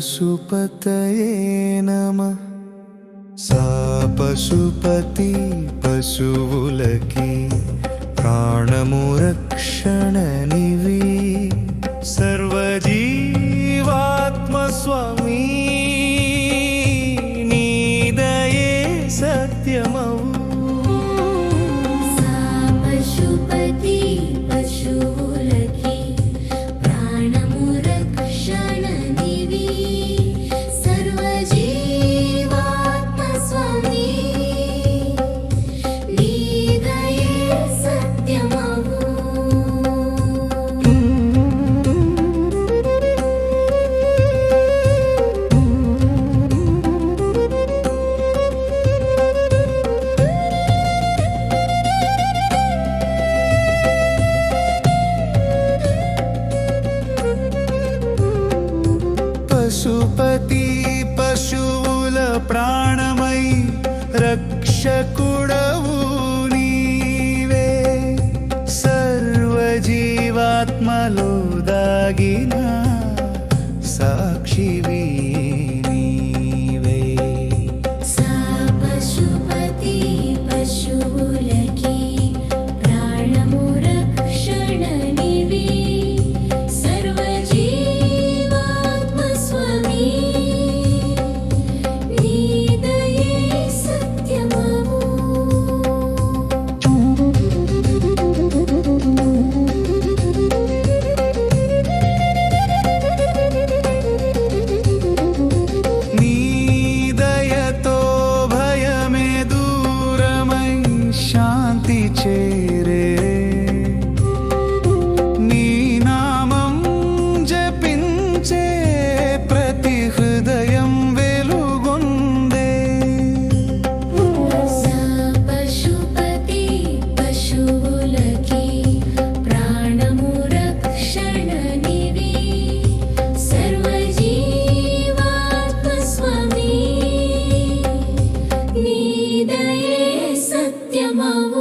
पशुपतये नमः। सा पशुपति पशुవులకి ప్రాణము రక్షణనివి సర్వజీవాత్మ స్వామి నీ దయే సత్యమవు పశుపతి పశువుల ప్రాణమై రక్షకుడవు నీవే సర్వజీవాత్మలో దాగిన సాక్షివి నీవే సా పశుపతి పశువులకి ప్రాణము రక్షణనివి చేరే నీ నామం జపించే ప్రతి హృదయం వెలుగొందే సా పశుపతి పశువులకి ప్రాణము రక్షణనివి సర్వజీవాత్మ స్వామి నీ దయే సత్యమవు